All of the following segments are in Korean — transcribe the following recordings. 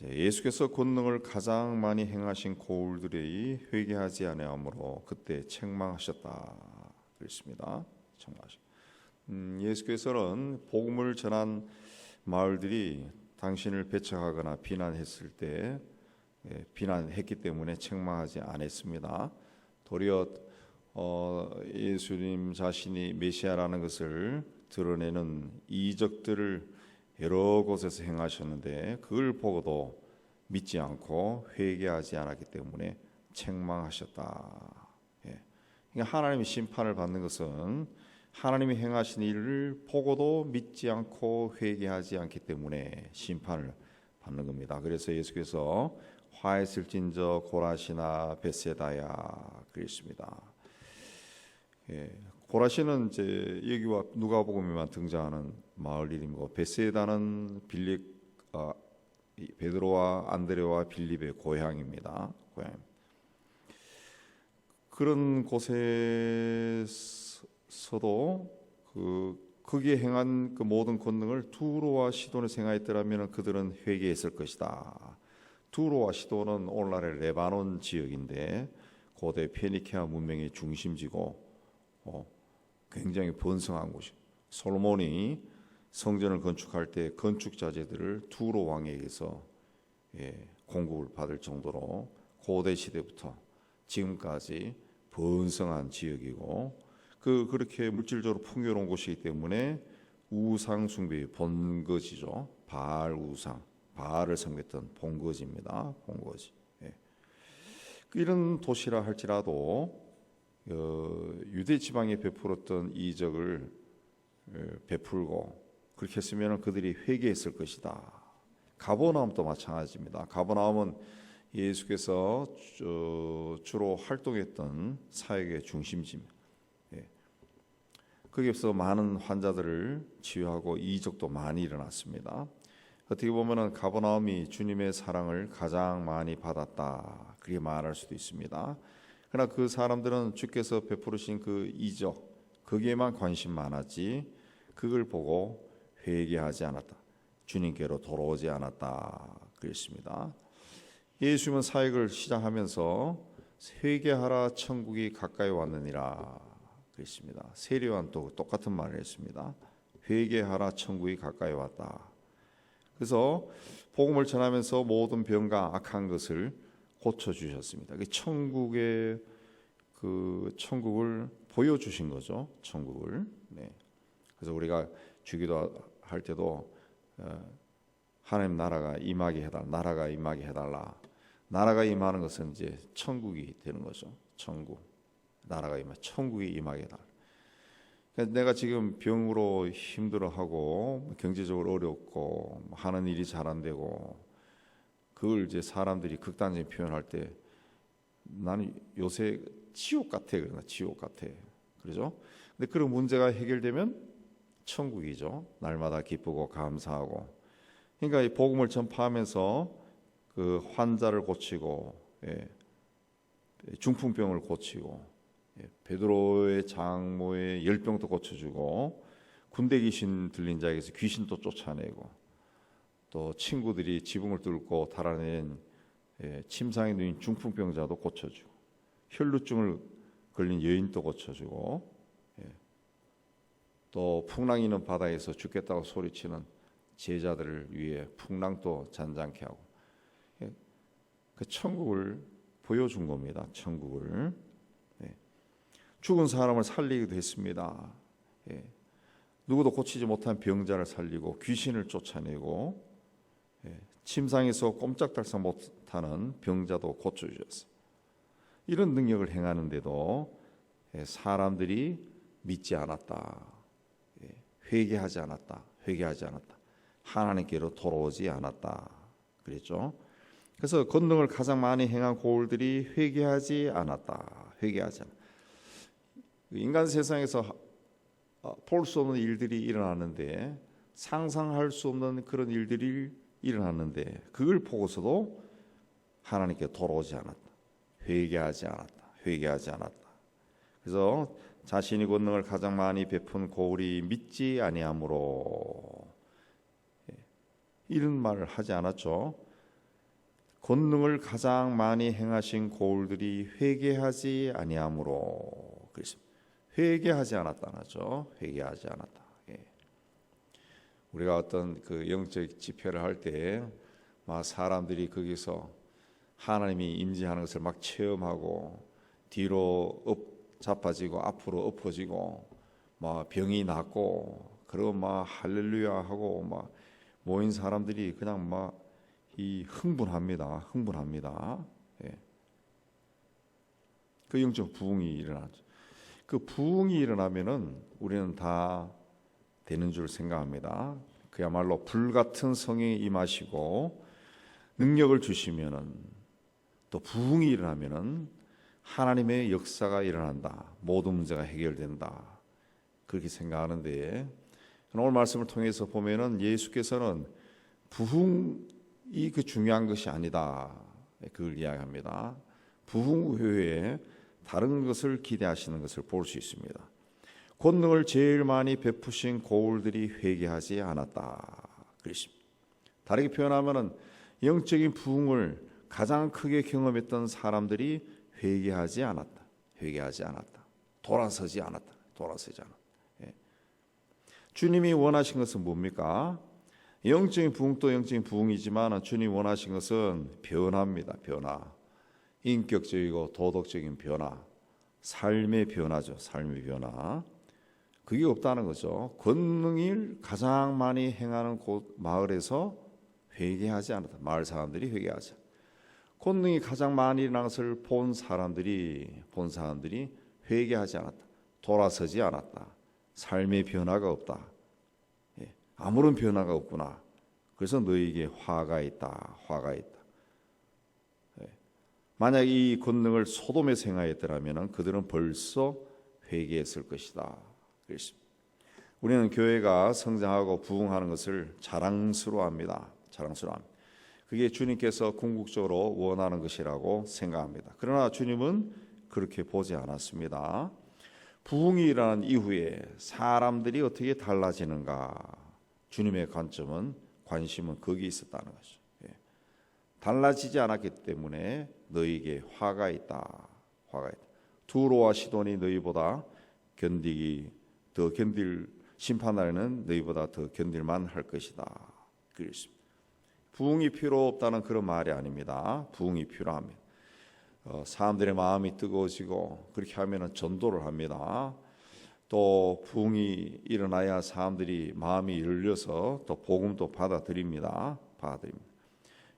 예수께서 권능을 가장 많이 행하신 고울들이 회개하지 아니하므로 그때 책망하셨다 그랬습니다. 예수께서는 복음을 전한 마을들이 당신을 배척하거나 비난했을 때 비난했기 때문에 책망하지 않았습니다. 도리어 예수님 자신이 메시아라는 것을 드러내는 이적들을 여러 곳에서 행하셨는데 그걸 보고도 믿지 않고 회개하지 않았기 때문에 책망하셨다. 그러니까 하나님이 심판을 받는 것은 하나님이 행하신 일을 보고도 믿지 않고 회개하지 않기 때문에 심판을 받는 겁니다. 그래서 예수께서 화했을진저 고라시나 벳세다야 그랬습니다. 고라시는 이제 여기와 누가복음에만 등장하는 마을 이름이고 벳세다는 베드로와 안드레와 빌립의 고향입니다. 그런 곳에서도 거기에 행한 그 모든 권능을 두로와 시돈에서 행하였더라면 그들은 회개했을 것이다. 두로와 시돈은 오늘날의 레바논 지역인데 고대 페니케아 문명의 중심지고 굉장히 번성한 곳이. 솔로몬이 성전을 건축할 때 건축 자재들을 두로 왕에게서 공급을 받을 정도로 고대 시대부터 지금까지 번성한 지역이고 그렇게 물질적으로 풍요로운 곳이기 때문에 우상 숭배의 본거지죠. 바알 우상, 바알을 섬겼던 본거지입니다. 본거지. 이런 도시라 할지라도 유대 지방에 베풀었던 이적을 베풀고 그렇게 했으면 그들이 회개했을 것이다. 가버나움도 마찬가지입니다. 가버나움은 예수께서 주로 활동했던 사역의 중심지입니다. 거기에서 많은 환자들을 치유하고 이적도 많이 일어났습니다. 어떻게 보면 가버나움이 주님의 사랑을 가장 많이 받았다 그렇게 말할 수도 있습니다. 그러나 그 사람들은 주께서 베푸르신 그 이적 거기에만 관심 많았지 그걸 보고 회개하지 않았다. 주님께로 돌아오지 않았다 그랬습니다. 예수님은 사역을 시작하면서 회개하라 천국이 가까이 왔느니라 그랬습니다. 세례요한도 똑같은 말을 했습니다. 회개하라 천국이 가까이 왔다. 그래서 복음을 전하면서 모든 병과 악한 것을 고쳐 주셨습니다. 천국의 천국을 보여주신 거죠. 천국을. 그래서 우리가 주기도 할 때도 하나님 나라가 임하게 해달라. 나라가 임하게 해달라. 나라가 임하는 것은 이제 천국이 되는 거죠. 천국. 나라가 천국이 임하게 해달라. 그러니까 내가 지금 병으로 힘들어하고 경제적으로 어렵고 하는 일이 잘 안 되고 그걸 이제 사람들이 극단적인 표현할 때 나는 요새 지옥 같아 그러나 지옥 같아 그러죠. 근데 그런 문제가 해결되면 천국이죠. 날마다 기쁘고 감사하고. 그러니까 이 복음을 전파하면서 그 환자를 고치고 중풍병을 고치고 베드로의 장모의 열병도 고쳐주고 군대 귀신 들린 자에게서 귀신도 쫓아내고 또 친구들이 지붕을 뚫고 달아낸 침상에 누인 중풍병자도 고쳐주고 혈루증을 걸린 여인도 고쳐주고 또 풍랑 있는 바다에서 죽겠다고 소리치는 제자들을 위해 풍랑도 잔잔케 하고 그 천국을 보여준 겁니다. 천국을. 죽은 사람을 살리기도 했습니다. 누구도 고치지 못한 병자를 살리고 귀신을 쫓아내고 침상에서 꼼짝달싹 못하는 병자도 고쳐주셨어요. 이런 능력을 행하는데도 사람들이 믿지 않았다. 회개하지 않았다. 회개하지 않았다. 하나님께로 돌아오지 않았다. 그랬죠. 그래서 권능을 가장 많이 행한 고울들이 회개하지 않았다. 회개하지 않았다. 인간 세상에서 볼 수 없는 일들이 일어나는데 상상할 수 없는 그런 일들이 일어났는데 그걸 보고서도 하나님께 돌아오지 않았다. 회개하지 않았다. 회개하지 않았다. 그래서 자신이 권능을 가장 많이 베푼 고울이 믿지 아니하므로 이런 말을 하지 않았죠. 권능을 가장 많이 행하신 고울들이 회개하지 아니하므로. 그래서 회개하지 않았다는 거죠. 회개하지 않았다. 예. 우리가 어떤 그 영적 집회를 할 때 막 사람들이 거기서 하나님이 임재하는 것을 막 체험하고 뒤로 자빠지고 앞으로 엎어지고 막 병이 낫고 그리고 막 할렐루야 하고 막 모인 사람들이 그냥 막 이 흥분합니다. 예. 그 영적 부흥이 일어나죠. 그 부흥이 일어나면은 우리는 다 되는 줄 생각합니다. 그야말로 불같은 성령이 임하시고 능력을 주시면은 또 부흥이 일어나면은 하나님의 역사가 일어난다. 모든 문제가 해결된다. 그렇게 생각하는데 오늘 말씀을 통해서 보면은 예수께서는 부흥이 그 중요한 것이 아니다. 그걸 이야기합니다. 부흥 외에 다른 것을 기대하시는 것을 볼 수 있습니다. 권능을 제일 많이 베푸신 고울들이 회개하지 않았다. 그렇습니다. 다르게 표현하면은 영적인 부흥을 가장 크게 경험했던 사람들이 회개하지 않았다. 돌아서지 않았다. 예. 주님이 원하신 것은 뭡니까? 영적인 부흥도 영적인 부흥이지만 주님이 원하신 것은 변화입니다. 변화. 인격적이고 도덕적인 변화. 삶의 변화죠. 삶의 변화. 그게 없다는 거죠. 권능을 가장 많이 행하는 곳 마을에서 회개하지 않았다. 마을 사람들이 회개하지 않았다. 권능이 가장 많이 일어난 것을 본 사람들이 회개하지 않았다. 돌아서지 않았다. 삶의 변화가 없다. 예, 아무런 변화가 없구나. 그래서 너에게 화가 있다. 예, 만약 이 권능을 소돔에서 행하였더라면 그들은 벌써 회개했을 것이다. 그렇습니다. 우리는 교회가 성장하고 부흥하는 것을 자랑스러워합니다. 그게 주님께서 궁극적으로 원하는 것이라고 생각합니다. 그러나 주님은 그렇게 보지 않았습니다. 부흥이 일어난 이후에 사람들이 어떻게 달라지는가? 주님의 관심은 거기에 있었다는 것이죠. 예. 달라지지 않았기 때문에 너희에게 화가 있다. 두로와 시돈이 너희보다 심판날에는 너희보다 더 견딜만 할 것이다. 그렇습니다. 부흥이 필요 없다는 그런 말이 아닙니다. 부흥이 필요합니다. 사람들의 마음이 뜨거워지고 그렇게 하면은 전도를 합니다. 또 부흥이 일어나야 사람들이 마음이 열려서 또 복음도 받아들입니다.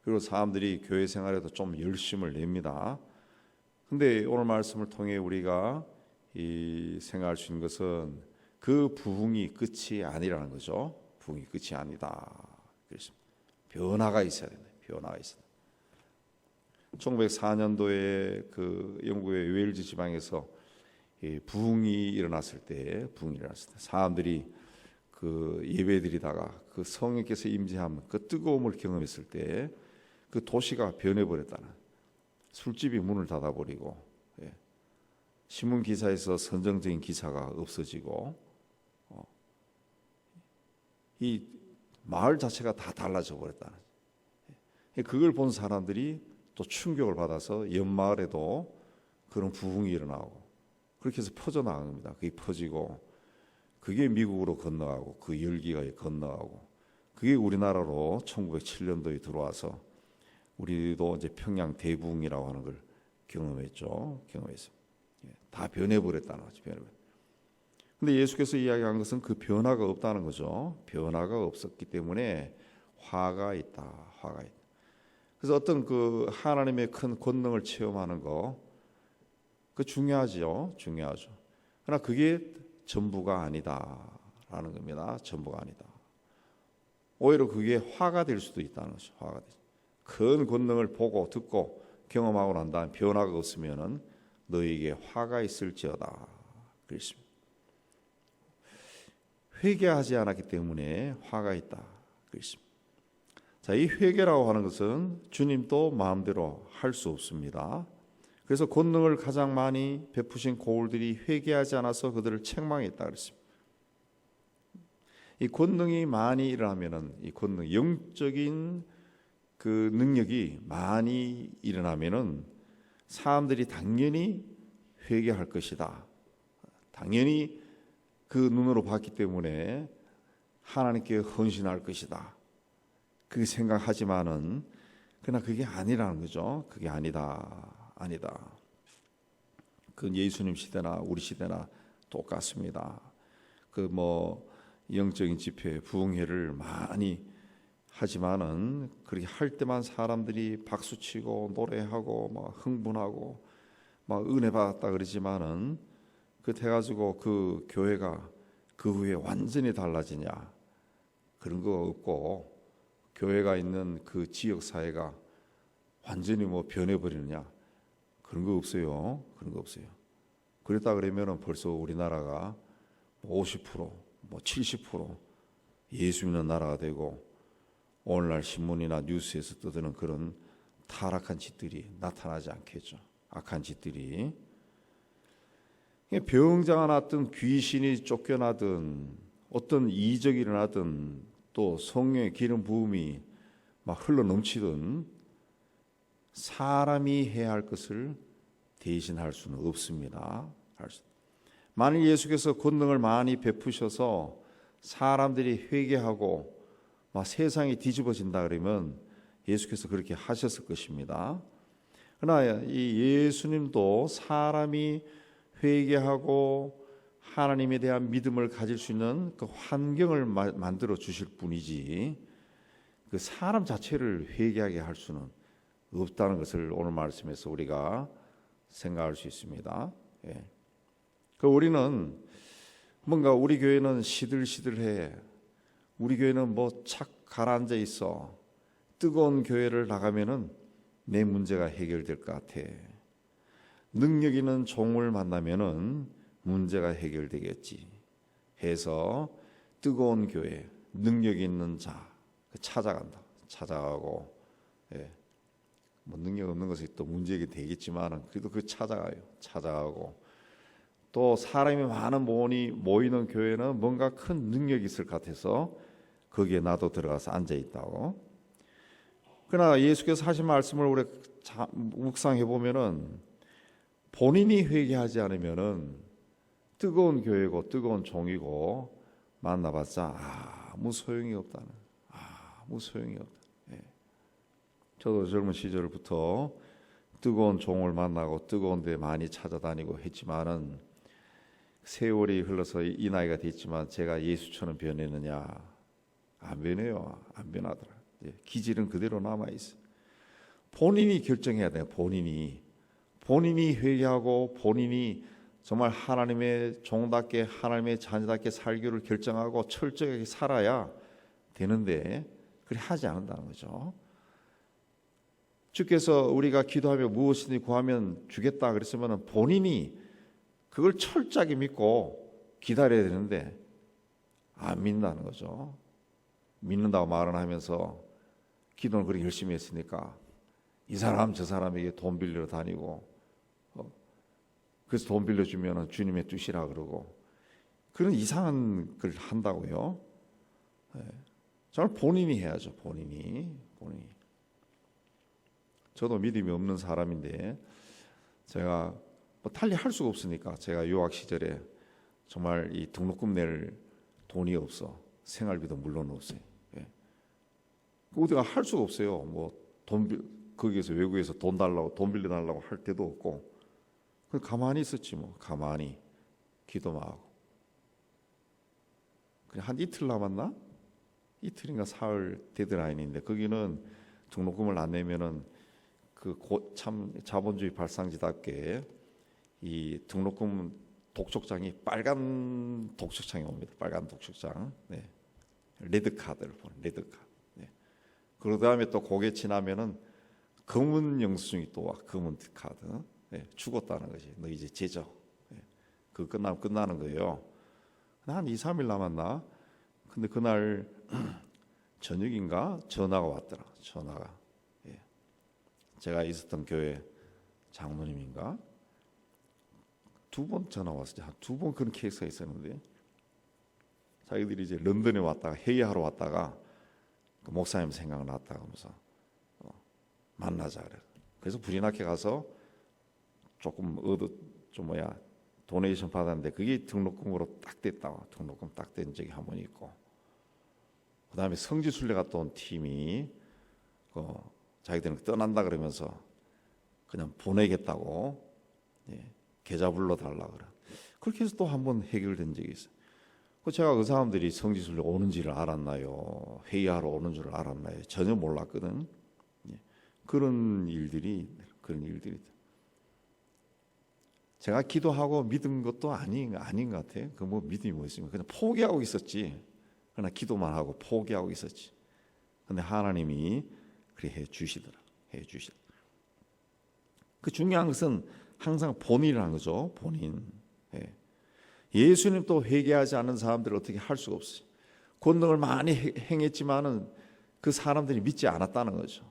그리고 사람들이 교회 생활에도 좀 열심을 냅니다. 근데 오늘 말씀을 통해 우리가 생각할 수 있는 것은 그 부흥이 끝이 아니라는 거죠. 부흥이 끝이 아니다. 그렇습니다. 변화가 있어야 된다. 1904년도에 그 영국의 웨일즈 지방에서 부흥이 일어났을 때 사람들이 그 예배드리다가 그 성령께서 임재하면 그 뜨거움을 경험했을 때 그 도시가 변해버렸다는, 술집이 문을 닫아버리고 신문 기사에서 선정적인 기사가 없어지고 이 마을 자체가 다 달라져 버렸다는, 그걸 본 사람들이 또 충격을 받아서 옆마을에도 그런 부흥이 일어나고 그렇게 해서 퍼져나간 겁니다. 그게 퍼지고 그게 미국으로 건너가고 그 열기가 건너가고 그게 우리나라로 1907년도에 들어와서 우리도 이제 평양 대부흥이라고 하는 걸 경험했어요. 다 변해버렸다는 거죠. 근데 예수께서 이야기한 것은 그 변화가 없다는 거죠. 변화가 없었기 때문에 화가 있다. 그래서 어떤 그 하나님의 큰 권능을 체험하는 거, 그 중요하죠. 그러나 그게 전부가 아니다라는 겁니다. 전부가 아니다. 오히려 그게 화가 될 수도 있다는 거죠. 큰 권능을 보고 듣고 경험하고 난 다음 변화가 없으면은 너에게 화가 있을지어다. 그렇습니다. 회개하지 않았기 때문에 화가 있다. 그렇습니다. 자, 이 회개라고 하는 것은 주님도 마음대로 할 수 없습니다. 그래서 권능을 가장 많이 베푸신 고울들이 회개하지 않아서 그들을 책망했다 그랬습니다. 이 권능이 많이 일어나면은 이 권능, 영적인 그 능력이 많이 일어나면은 사람들이 당연히 회개할 것이다. 당연히 그 눈으로 봤기 때문에 하나님께 헌신할 것이다. 그 생각하지만은 그러나 그게 아니라는 거죠. 그게 아니다. 그 예수님 시대나 우리 시대나 똑같습니다. 그 영적인 집회, 부흥회를 많이 하지만은 그렇게 할 때만 사람들이 박수치고 노래하고 막 흥분하고 막 은혜 받았다 그러지만은 그 돼가지고 그 교회가 그 후에 완전히 달라지냐, 그런 거 없고, 교회가 있는 그 지역 사회가 완전히 변해버리느냐, 그런 거 없어요. 그랬다 그러면은 벌써 우리나라가 50%, 70% 예수 믿는 나라가 되고, 오늘날 신문이나 뉴스에서 떠드는 그런 타락한 짓들이 나타나지 않겠죠. 악한 짓들이. 병자가 났든 귀신이 쫓겨나든 어떤 이적이 일어나든 또 성령의 기름 부음이 막 흘러 넘치든 사람이 해야 할 것을 대신할 수는 없습니다. 만일 예수께서 권능을 많이 베푸셔서 사람들이 회개하고 막 세상이 뒤집어진다 그러면 예수께서 그렇게 하셨을 것입니다. 그러나 이 예수님도 사람이 회개하고 하나님에 대한 믿음을 가질 수 있는 그 환경을 만들어 주실 뿐이지 그 사람 자체를 회개하게 할 수는 없다는 것을 오늘 말씀에서 우리가 생각할 수 있습니다. 예. 그 우리는 뭔가 우리 교회는 시들시들해, 우리 교회는 착 가라앉아 있어, 뜨거운 교회를 나가면은 내 문제가 해결될 것 같아, 능력 있는 종을 만나면은 문제가 해결되겠지 해서 뜨거운 교회, 능력 있는 자 찾아가고, 예. 능력 없는 것이 또 문제가 되겠지만 그래도 찾아가고, 또 사람이 많은 모이는 교회는 뭔가 큰 능력이 있을 것 같아서 거기에 나도 들어가서 앉아 있다고. 그러나 예수께서 하신 말씀을 우리 묵상해 보면은 본인이 회개하지 않으면은 뜨거운 교회고 뜨거운 종이고 만나봤자 아무 소용이 없다. 예. 저도 젊은 시절부터 뜨거운 종을 만나고 뜨거운 데 많이 찾아다니고 했지만은 세월이 흘러서 이 나이가 됐지만 제가 예수처럼 변했느냐? 안 변해요. 안 변하더라. 기질은 그대로 남아 있어. 본인이 결정해야 돼요. 본인이 회개하고 본인이 정말 하나님의 종답게 하나님의 자녀답게 살기를 결정하고 철저하게 살아야 되는데 그렇게 하지 않는다는 거죠. 주께서 우리가 기도하며 무엇이든지 구하면 주겠다 그랬으면 본인이 그걸 철저하게 믿고 기다려야 되는데 안 믿는다는 거죠. 믿는다고 말은 하면서 기도는 그렇게 열심히 했으니까 이 사람 저 사람에게 돈 빌려 다니고 그래서 돈 빌려주면 주님의 뜻이라 그러고 그런 이상한 걸 한다고요. 정말 본인이 해야죠. 본인이. 저도 믿음이 없는 사람인데 제가 달리 할 수가 없으니까 제가 유학 시절에 정말 이 등록금 낼 돈이 없어. 생활비도 물론 없어요. 어디가 할 수가 없어요. 거기에서 외국에서 돈 빌려 달라고 할 때도 없고 가만히 있었지 가만히 기도만 하고. 그냥 한 이틀 남았나? 이틀인가 사흘 데드라인인데 거기는 등록금을 안 내면은 참 자본주의 발상지답게 이 등록금 독촉장이 빨간 독촉장이 옵니다. 빨간 독촉장. 네. 레드카드를 보는 레드카드. 네. 그 다음에 또 고개 지나면은 검은 영수증이 또 와. 검은 카드. 네. 죽었다는 것이. 너 이제 제적. 네. 그거 끝나면 끝나는 거예요. 한 2, 3일 남았나? 근데 그날 저녁인가 전화가 왔더라. 전화가. 예. 제가 있었던 교회 장로님인가? 2번 전화 왔어요. 한 2번 그런 케이스가 있었는데 자기들이 이제 런던에 왔다가 회의하러 왔다가 그 목사님 생각났다 하면서 만나자 그래. 그래서 불이나케 가서 조금 도네이션 받았는데 그게 등록금으로 딱 됐다고. 등록금 딱 된 적이 한 번 있고, 그 다음에 성지순례 갔다 온 팀이 자기들은 떠난다 그러면서 그냥 보내겠다고 계좌 불러달라 그래. 그렇게 해서 또 한 번 해결된 적이 있어요. 제가 그 사람들이 성지순례 오는지를 알았나요? 회의하러 오는 줄 알았나요? 전혀 몰랐거든. 그런 일들이 제가 기도하고 믿은 것도 아닌 것 같아요. 그 뭐 믿음이 뭐 있습니까? 그냥 포기하고 있었지. 그러나 기도만 하고 포기하고 있었지. 근데 하나님이 그래 해 주시더라. 그 중요한 것은 항상 본인이라는 거죠. 본인. 예수님도 회개하지 않는 사람들을 어떻게 할 수가 없어요. 권능을 많이 행했지만은 그 사람들이 믿지 않았다는 거죠.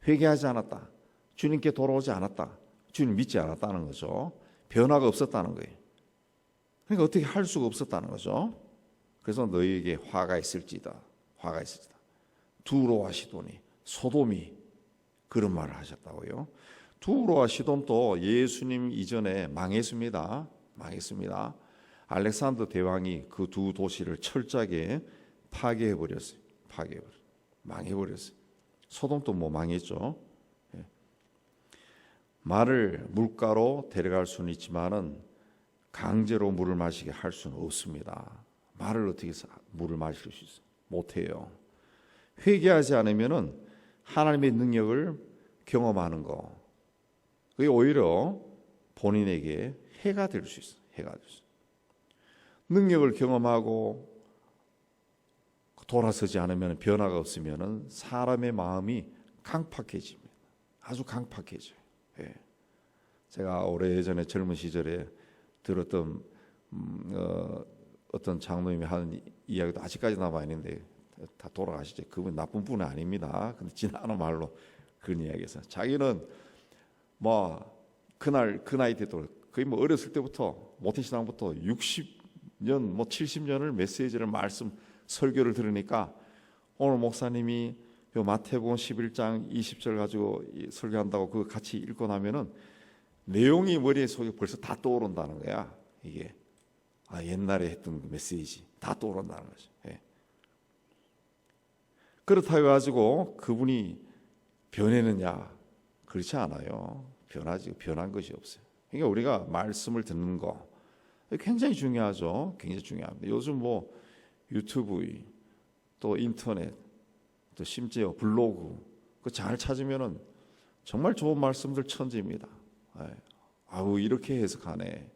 회개하지 않았다. 주님께 돌아오지 않았다. 주님 믿지 않았다는 거죠. 변화가 없었다는 거예요. 그러니까 어떻게 할 수가 없었다는 거죠. 그래서 너희에게 화가 있을지다. 두로와 시돈이, 소돔이 그런 말을 하셨다고요. 두로와 시돈도 예수님 이전에 망했습니다. 알렉산더 대왕이 그 두 도시를 철저하게 파괴해버렸어요. 망해버렸어요. 소돔도 뭐 망했죠. 말을 물가로 데려갈 수는 있지만은 강제로 물을 마시게 할 수는 없습니다. 말을 어떻게 물을 마실 수 있어요? 못해요. 회개하지 않으면은 하나님의 능력을 경험하는 거, 그게 오히려 본인에게 해가 될 수 있어요. 능력을 경험하고 돌아서지 않으면, 변화가 없으면 사람의 마음이 강팍해집니다. 아주 강팍해져요. 제가 오래전에 젊은 시절에 들었던 어떤 장로님이 하는 이야기도 아직까지 남아 있는데, 다 돌아가시죠. 그분 나쁜 분은 아닙니다. 근데 지나는 말로 그런 이야기에서 자기는 뭐 그날 그 나이 때도 거의 뭐 어렸을 때부터 모태신앙부터 60년 뭐 70년을 메시지를 말씀 설교를 들으니까 오늘 목사님이 요 마태복음 11장 20절 가지고 설교한다고 그거 같이 읽고 나면은 내용이 머릿속에 벌써 다 떠오른다는 거야. 이게 옛날에 했던 그 메시지 다 떠오른다는 거죠. 그렇다고 해가지고 그분이 변했느냐? 그렇지 않아요. 변한 것이 없어요. 그러니까 우리가 말씀을 듣는 거 굉장히 중요하죠. 굉장히 중요합니다. 요즘 뭐 유튜브, 또 인터넷, 또 심지어 블로그 그 잘 찾으면은 정말 좋은 말씀들 천지입니다. 아우 이렇게 해석하네.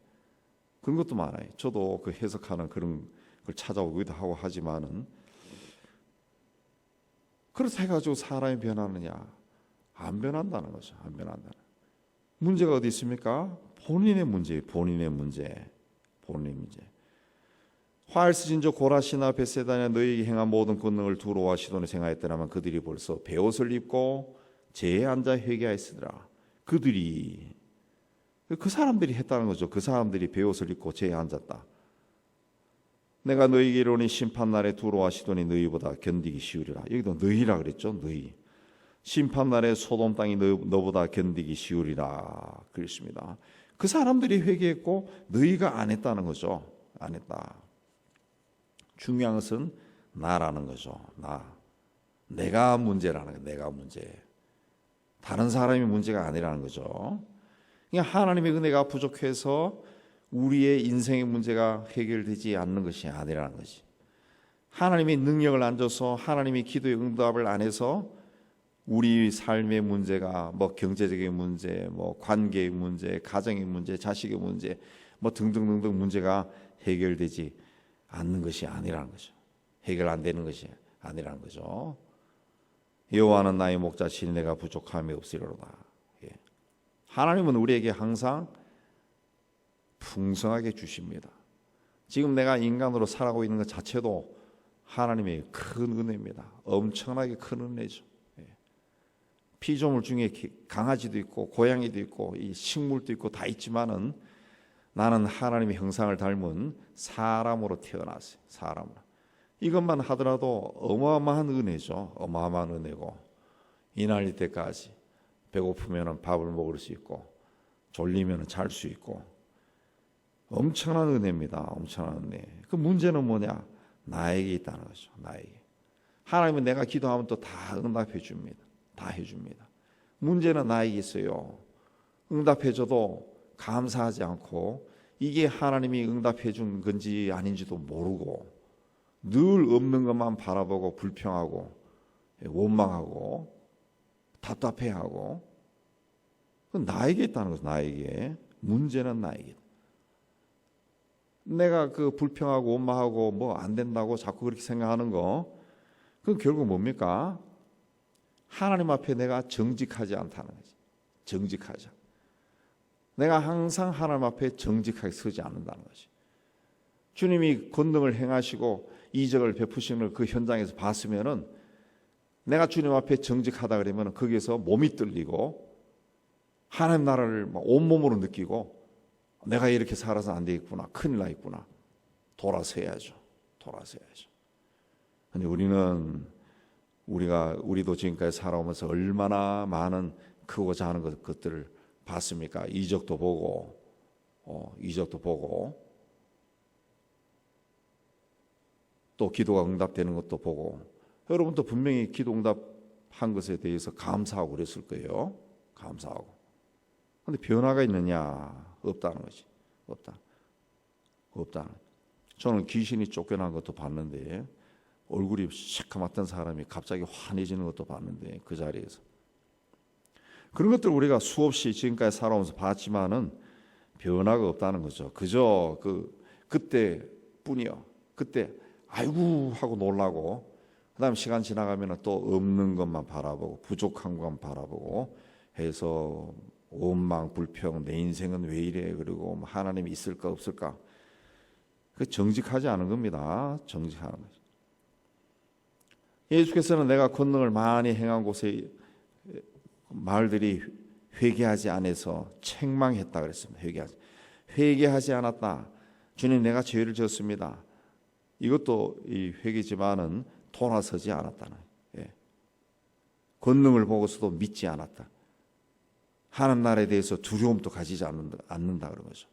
그런 것도 많아요. 저도 그 해석하는 그런 걸 찾아오기도 하고 하지만은 그렇다 해가지고 사람이 변하느냐? 안 변한다는 거죠. 안 변한다는. 문제가 어디 있습니까? 본인의 문제. 화알스진족 고라시나 벳세다냐 너희에게 행한 모든 권능을 두로와 시돈에 행하였더라면 그들이 벌써 베옷을 입고 제에 앉아 회개하였으리라. 그들이 그 사람들이 했다는 거죠. 그 사람들이 베옷을 입고 제에 앉았다. 내가 너희에게 이르노니 심판날에 두로와 시돈이 너희보다 견디기 쉬우리라. 여기도 너희라 그랬죠. 너희. 심판날에 소돔 땅이 너보다 견디기 쉬우리라 그랬습니다. 그 사람들이 회개했고 너희가 안 했다는 거죠. 안 했다. 중요한 것은 나라는 거죠. 내가 문제라는 거예요. 내가 문제. 다른 사람이 문제가 아니라는 거죠. 그러니까 하나님의 은혜가 부족해서 우리의 인생의 문제가 해결되지 않는 것이 아니라는 것이. 하나님의 능력을 안 줘서 하나님의 기도의 응답을 안 해서 우리 삶의 문제가 뭐 경제적인 문제, 뭐 관계의 문제, 가정의 문제, 자식의 문제, 뭐 등등등등 문제가 해결되지 않는 것이 아니라는 거죠. 해결 안 되는 것이 아니라는 거죠. 여호와는 나의 목자시니 내가 부족함이 없으리로다. 하나님은 우리에게 항상 풍성하게 주십니다. 지금 내가 인간으로 살아가고 있는 것 자체도 하나님의 큰 은혜입니다. 엄청나게 큰 은혜죠. 피조물 중에 강아지도 있고 고양이도 있고 이 식물도 있고 다 있지만은 나는 하나님의 형상을 닮은 사람으로 태어났어요. 사람으로. 이것만 하더라도 어마어마한 은혜죠. 어마어마한 은혜고 이날 이때까지 배고프면 밥을 먹을 수 있고 졸리면 잘 수 있고 엄청난 은혜입니다. 엄청난 은혜. 그 문제는 뭐냐? 나에게 있다는 거죠. 나에게. 하나님은 내가 기도하면 또 다 응답해 줍니다. 다 해줍니다. 문제는 나에게 있어요. 응답해 줘도 감사하지 않고 이게 하나님이 응답해 준 건지 아닌지도 모르고 늘 없는 것만 바라보고 불평하고 원망하고 답답해하고 그건 나에게 있다는 거죠. 나에게. 문제는 나에게. 내가 그 불평하고 원망하고 뭐 안 된다고 자꾸 그렇게 생각하는 거 그건 결국 뭡니까? 하나님 앞에 내가 정직하지 않다는 거지. 정직하지. 내가 항상 하나님 앞에 정직하게 서지 않는다는 거지. 주님이 권능을 행하시고 이적을 베푸시는 그 현장에서 봤으면은 내가 주님 앞에 정직하다 그러면 거기에서 몸이 떨리고 하나님 나라를 온몸으로 느끼고 내가 이렇게 살아서 안 되겠구나. 큰일 나 있구나. 돌아서야죠. 돌아서야죠. 근데 우리도 지금까지 살아오면서 얼마나 많은 크고자 하는 것들을 봤습니까? 이적도 보고 또 기도가 응답되는 것도 보고 여러분도 분명히 기도 응답한 것에 대해서 감사하고 그랬을 거예요. 감사하고. 근데 변화가 있느냐? 없다는 거지. 없다. 저는 귀신이 쫓겨난 것도 봤는데 얼굴이 시커멓던 사람이 갑자기 환해지는 것도 봤는데 그 자리에서 그런 것들 우리가 수없이 지금까지 살아오면서 봤지만은 변화가 없다는 거죠. 그저 그때뿐이요. 그때 아이고 하고 놀라고 그다음 시간 지나가면 또 없는 것만 바라보고 부족한 것만 바라보고 해서 원망 불평 내 인생은 왜 이래 그리고 하나님이 있을까 없을까 그 정직하지 않은 겁니다. 정직하는 거죠. 예수께서는 내가 권능을 많이 행한 곳에 말들이 회개하지 않아서 책망했다 그랬습니다. 회개하지 않았다. 주님 내가 죄를 지었습니다. 이것도 이 회개지만은 돌아서지 않았다는. 권능을 보고서도 믿지 않았다. 하나님 나라에 대해서 두려움도 가지지 않는다 그런 거죠.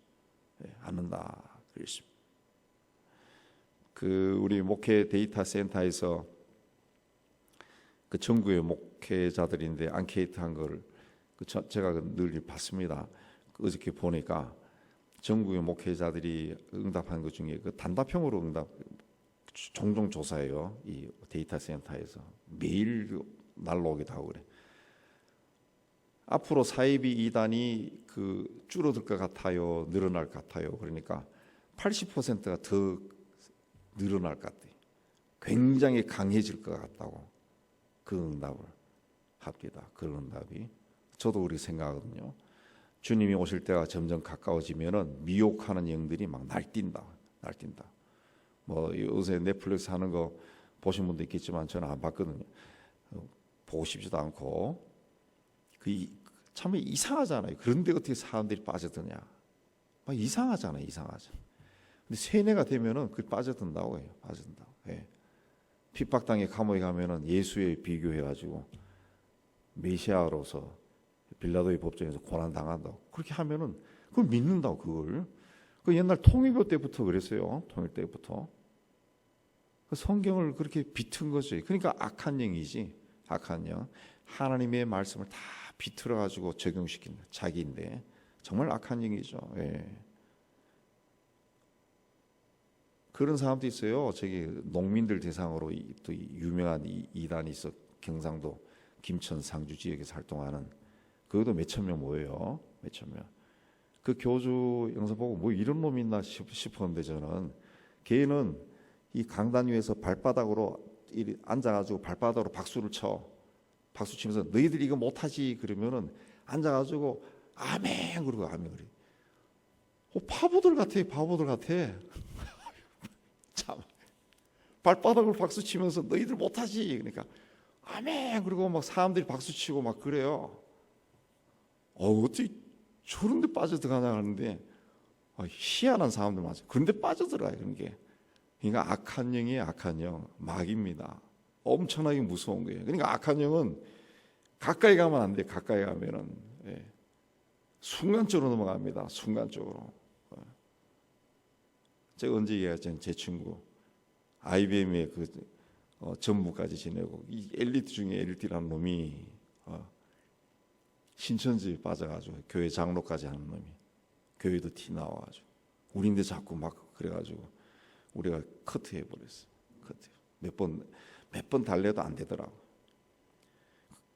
않는다 그랬습니다. 우리 목회 데이터 센터에서 그 전국의 목회자들인데 앙케이트 한 거를 제가 늘 봤습니다. 어저께 보니까 전국의 목회자들이 응답한 것 중에 그 단답형으로 종종 조사해요. 이 데이터 센터에서 매일 날라오기도 하고 그래. 앞으로 사이비 이단이 줄어들 것 같아요, 늘어날 것 같아요. 그러니까 80%가 더 늘어날 것 같아요. 굉장히 강해질 것 같다고 그 응답을 합니다. 그 응답이 저도 그렇게 생각하거든요. 주님이 오실 때가 점점 가까워지면은 미혹하는 영들이 막 날뛴다. 뭐 요새 넷플릭스 하는 거 보신 분도 있겠지만 저는 안 봤거든요. 보고 싶지도 않고 참 이상하잖아요. 그런데 어떻게 사람들이 빠져드냐? 막 이상하잖아요. 근데 세뇌가 되면은 그 빠져든다고 해요. 빠져든다고. 핍박당에 감옥에 가면은 예수에 비교해가지고 메시아로서 빌라도의 법정에서 고난 당한다고 그렇게 하면은 그걸 믿는다고 그걸. 그 옛날 통일교 때부터 그랬어요. 통일 때부터 그 성경을 그렇게 비튼 거죠. 그러니까 악한 영이지. 악한 영. 하나님의 말씀을 다 비틀어 가지고 적용시킨 자기인데 정말 악한 영이죠. 그런 사람도 있어요. 저기 농민들 대상으로 또 유명한 이단이 있어. 경상도 김천 상주 지역에서 활동하는 그것도 몇천 명 모여요. 몇천 명. 그 교주 영상 보고 뭐 이런 놈이 있나 싶었는데 저는 걔는 이 강단 위에서 발바닥으로 앉아가지고 발바닥으로 박수 치면서 너희들이 이거 못하지 그러면은 앉아가지고 아멘 그러고 아멘 그래. 바보들 같아. 참 발바닥으로 박수 치면서 너희들 못하지 그러니까 아멘 그리고 막 사람들이 박수 치고 막 그래요. 어떻게 저런 데 빠져들어가냐 하는데 희한한 사람들 맞아요. 그런데 빠져들어가요. 그런 게. 그러니까 악한 영이에요. 악한 영. 마귀입니다. 엄청나게 무서운 거예요. 그러니까 악한 영은 가까이 가면 안 돼. 가까이 가면은 순간적으로 넘어갑니다. 순간적으로. 제가 언제 얘기했잖아요. 제 친구 IBM의 그 전무까지 지내고 이 엘리트 중에 엘리트라는 놈이 신천지에 빠져가지고 교회 장로까지 하는 놈이 교회도 티 나와가지고 우리인데 자꾸 막 그래가지고 우리가 커트해 버렸어. 커트 몇 번 달래도 안 되더라고.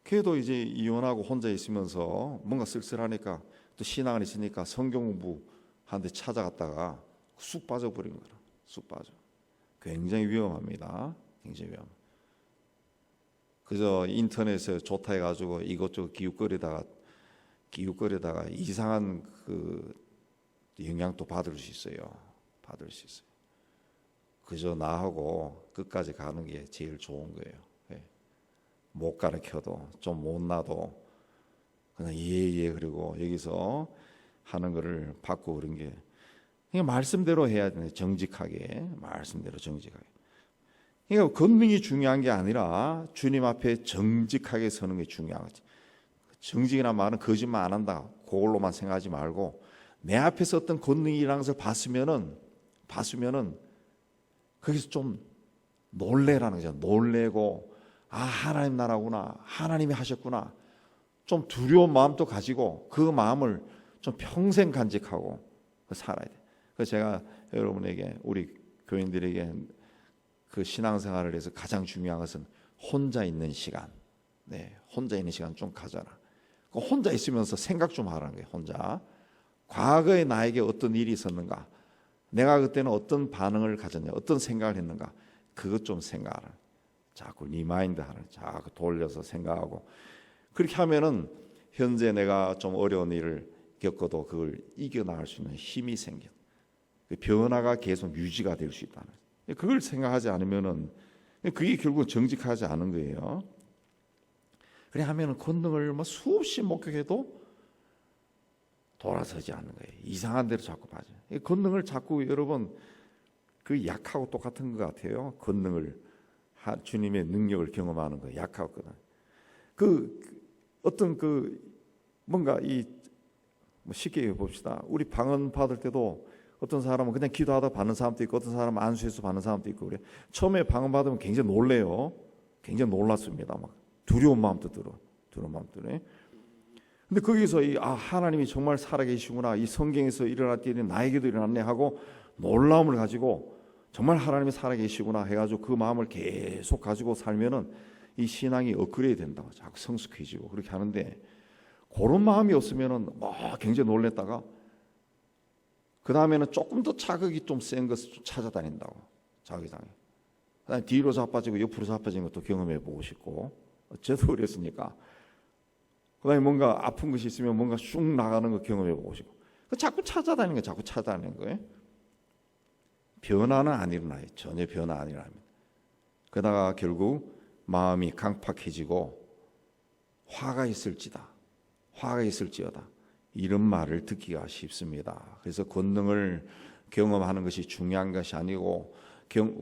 걔도 이제 이혼하고 혼자 있으면서 뭔가 쓸쓸하니까 또 신앙을 있으니까 성경 공부 하는데 찾아갔다가 쑥 빠져버린 거라. 쑥 빠져. 굉장히 위험합니다. 굉장히 위험. 그저 인터넷에 좋다 해가지고 이것저것 기웃거리다가 이상한 그 영향도 받을 수 있어요. 받을 수 있어요. 그저 나하고 끝까지 가는 게 제일 좋은 거예요. 못 가르쳐도 좀 못나도 그냥 예예 그리고 여기서 하는 거를 받고 그런 게 그냥 말씀대로 해야 되네. 정직하게 말씀대로 정직하게. 그러니까 권능이 중요한 게 아니라 주님 앞에 정직하게 서는 게 중요한 거지. 정직이란 말은 거짓말 안 한다. 그걸로만 생각하지 말고 내 앞에서 어떤 권능이라는 것을 봤으면은 거기서 좀 놀래라는 거죠. 놀래고 하나님 나라구나. 하나님이 하셨구나. 좀 두려운 마음도 가지고 그 마음을 좀 평생 간직하고 살아야 돼. 그래서 제가 여러분에게 우리 교인들에게 그 신앙생활을 해서 가장 중요한 것은 혼자 있는 시간. 혼자 있는 시간 좀 가져라. 혼자 있으면서 생각 좀 하라는 거예요. 혼자. 과거에 나에게 어떤 일이 있었는가? 내가 그때는 어떤 반응을 가졌냐? 어떤 생각을 했는가? 그것 좀 생각하라. 자꾸 리마인드 하는, 자꾸 돌려서 생각하고 그렇게 하면은 현재 내가 좀 어려운 일을 겪어도 그걸 이겨나갈 수 있는 힘이 생겨. 그 변화가 계속 유지가 될 수 있다는. 그걸 생각하지 않으면은 그게 결국 정직하지 않은 거예요. 그래 하면은 권능을 뭐 수없이 목격해도 돌아서지 않는 거예요. 이상한 데로 자꾸 빠져. 권능을 자꾸 여러분 그 약하고 똑같은 것 같아요. 권능을 주님의 능력을 경험하는 거 약하거든. 그 어떤 그 뭔가 뭐 쉽게 해봅시다. 우리 방언 받을 때도 어떤 사람은 그냥 기도하다 받는 사람도 있고 어떤 사람은 안수해서 받는 사람도 있고 그래. 처음에 방언 받으면 굉장히 놀래요. 굉장히 놀랐습니다. 막 두려운 마음도 들어. 두려운 마음도 들어. 근데 거기서 하나님이 정말 살아계시구나. 이 성경에서 일어날 일이 나에게도 일어났네 하고 놀라움을 가지고 정말 하나님이 살아계시구나 해가지고 그 마음을 계속 가지고 살면은 이 신앙이 업그레이드 된다고 자꾸 성숙해지고 그렇게 하는데 그런 마음이 없으면은 굉장히 놀랬다가 그 다음에는 조금 더 자극이 좀 센 것을 좀 찾아다닌다고 자기장에. 그다음에 뒤로 자빠지고 옆으로 자빠지는 것도 경험해보고 싶고 저도 그랬으니까. 그다음에 뭔가 아픈 것이 있으면 뭔가 쑥 나가는 거 경험해보고 싶고 자꾸 찾아다니는 거예요. 자꾸 찾아다니는 거예요. 변화는 안 일어나요. 전혀 변화 안 일어납니다. 그러다가 결국 마음이 강팍해지고 화가 있을지어다 이런 말을 듣기가 쉽습니다. 그래서 권능을 경험하는 것이 중요한 것이 아니고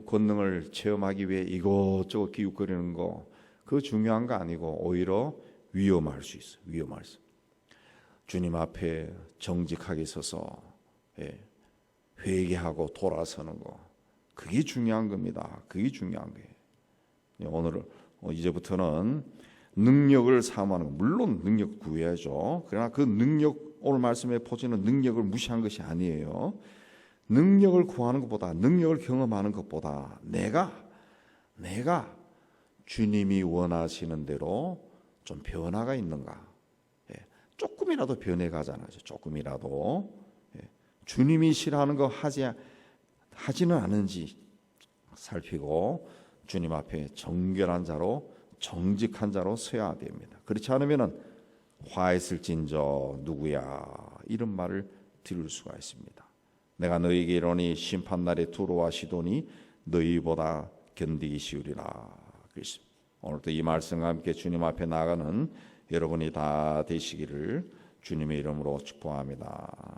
권능을 체험하기 위해 이것저것 기웃거리는 거 그거 중요한 거 아니고 오히려 위험할 수 있어요. 위험할 수. 주님 앞에 정직하게 서서 회개하고 돌아서는 거 그게 중요한 겁니다. 그게 중요한 거예요. 오늘 이제부터는 능력을 사모하는 거 물론 능력 구해야죠. 그러나 그 능력 오늘 말씀에 포지는 능력을 무시한 것이 아니에요. 능력을 구하는 것보다 능력을 경험하는 것보다 내가 주님이 원하시는 대로 좀 변화가 있는가 조금이라도 변해가잖아요. 조금이라도 주님이 싫어하는 거 하지는 않은지 살피고 주님 앞에 정결한 자로 정직한 자로 서야 됩니다. 그렇지 않으면은 화했을진저 누구야 이런 말을 들을 수가 있습니다. 내가 너희에게 이르노니 심판날에 두로와 시돈이 너희보다 견디기 쉬우리라. 그렇습니다. 오늘도 이 말씀과 함께 주님 앞에 나아가는 여러분이 다 되시기를 주님의 이름으로 축복합니다.